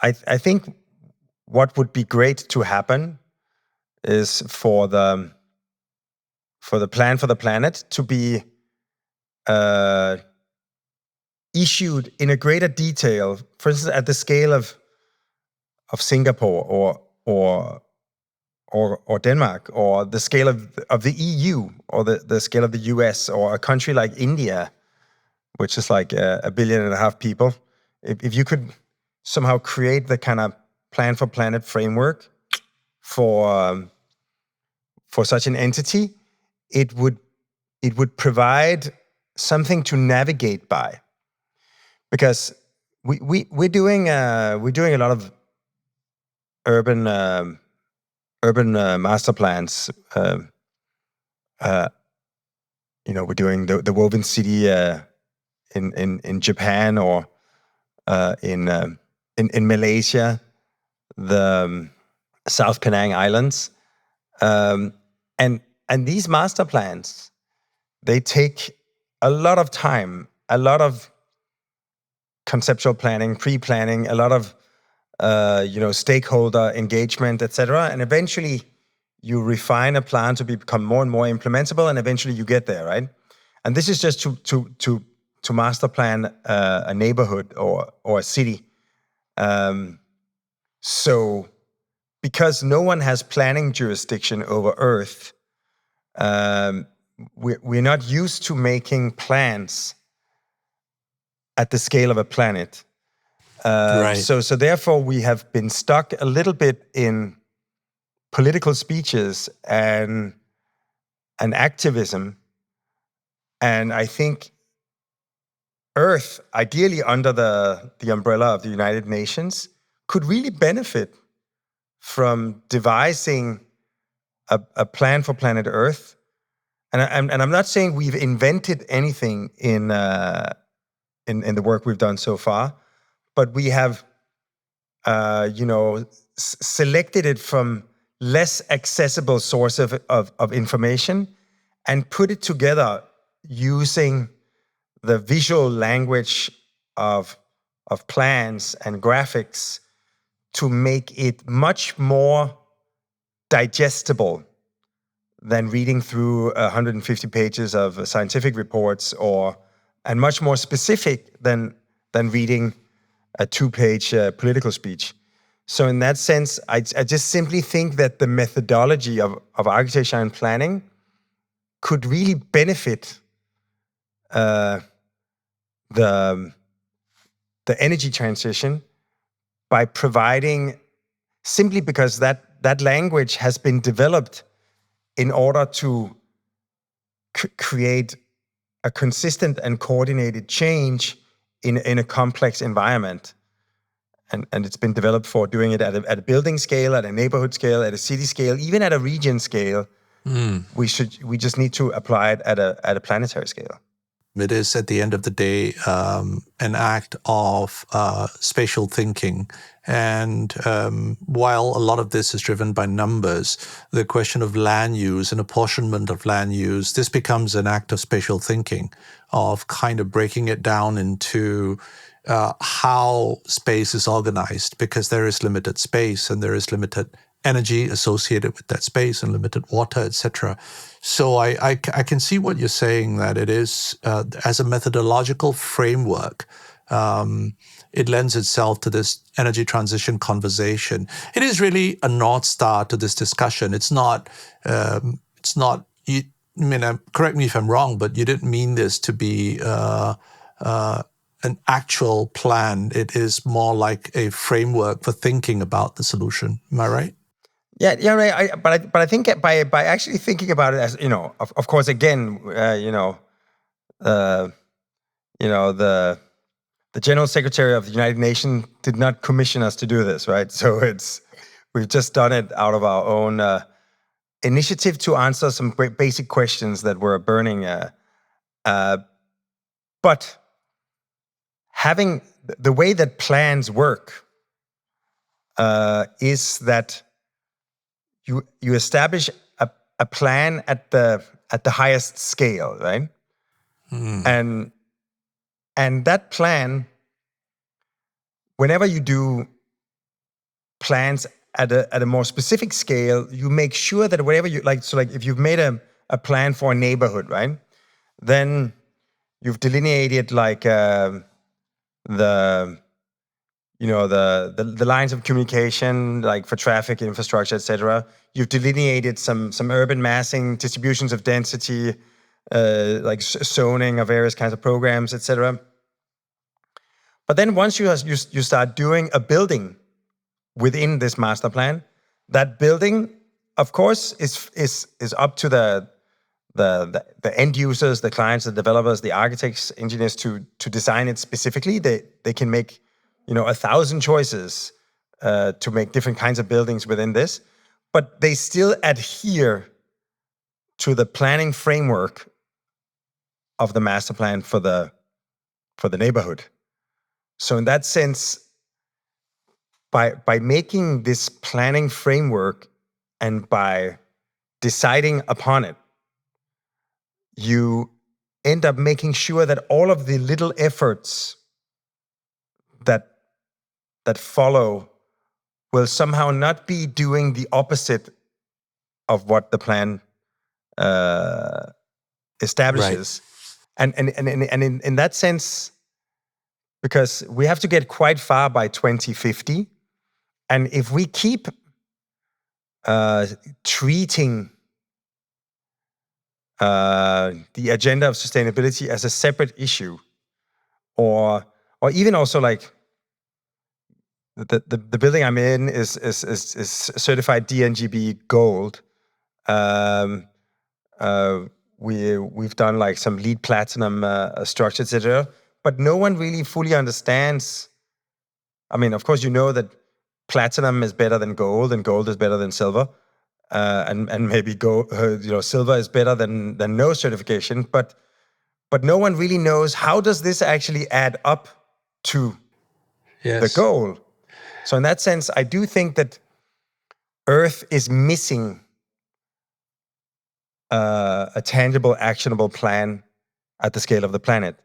I think what would be great to happen is for the plan for the planet to be issued in a greater detail, for instance, at the scale of Singapore or Denmark, or the scale of the EU, or the scale of the US, or a country like India, which is like a billion and a half people. If you could somehow create the kind of plan for planet framework for such an entity, it would provide something to navigate by, because we're doing a lot of urban master plans. We're doing the woven city in Japan, or in Malaysia, the South Penang Islands, and these master plans, they take a lot of time, a lot of conceptual planning, pre-planning, a lot of stakeholder engagement, etc. And eventually, you refine a plan to become more and more implementable, and eventually you get there, right? And this is just to master plan a neighborhood or a city. So, because no one has planning jurisdiction over Earth, we're not used to making plans at the scale of a planet. Right. So therefore, we have been stuck a little bit in political speeches and activism. And I think Earth, ideally under the umbrella of the United Nations, could really benefit from devising a plan for planet Earth. And I'm not saying we've invented anything in the work we've done so far, but we have selected it from less accessible source of information and put it together using the visual language of plans and graphics to make it much more digestible than reading through 150 pages of scientific reports, and much more specific than reading a 2-page political speech. So in that sense, I just simply think that the methodology of architecture and planning could really benefit the energy transition by providing, simply because that language has been developed in order to create a consistent and coordinated change in a complex environment. And it's been developed for doing it at a building scale, at a neighborhood scale, at a city scale, even at a region scale. We just need to apply it at a planetary scale. It is, at the end of the day, an act of spatial thinking. And while a lot of this is driven by numbers, the question of land use and apportionment of land use, this becomes an act of spatial thinking, of kind of breaking it down into how space is organized, because there is limited space and there is limited energy associated with that space and limited water, etc. So I can see what you're saying, that it is, as a methodological framework, it lends itself to this energy transition conversation. It is really a North Star to this discussion. It's not, correct me if I'm wrong, but you didn't mean this to be an actual plan. It is more like a framework for thinking about the solution. Am I right? Yeah, right. But I think by actually thinking about it as, of course, again, the General Secretary of the United Nations did not commission us to do this, right? So we've just done it out of our own initiative to answer some basic questions that were burning. But having the way that plans work is that you establish a plan at the highest scale, right? And that plan, whenever you do plans at a more specific scale, you make sure that whatever you like. So, like if you've made a plan for a neighborhood, right? Then you've delineated like the the lines of communication, like for traffic infrastructure, etc. You've delineated some urban massing, distributions of density, like zoning of various kinds of programs, etc. But then once you start doing a building within this master plan, that building, of course, is up to the end users, the clients, the developers, the architects, engineers to design it specifically. They can make 1,000 choices to make different kinds of buildings within this, but they still adhere to the planning framework of the master plan for the neighborhood. So in that sense, by making this planning framework and by deciding upon it, you end up making sure that all of the little efforts that follow will somehow not be doing the opposite of what the plan establishes. And in that sense, because we have to get quite far by 2050, and if we keep treating the agenda of sustainability as a separate issue, or even also like the building I'm in is certified DNGB Gold. We've done like some LEED Platinum structure, etc. But no one really fully understands. I mean, of course, you know that platinum is better than gold, and gold is better than silver, and maybe silver is better than no certification. But no one really knows, how does this actually add up to the goal. So in that sense, I do think that Earth is missing a tangible, actionable plan at the scale of the planet.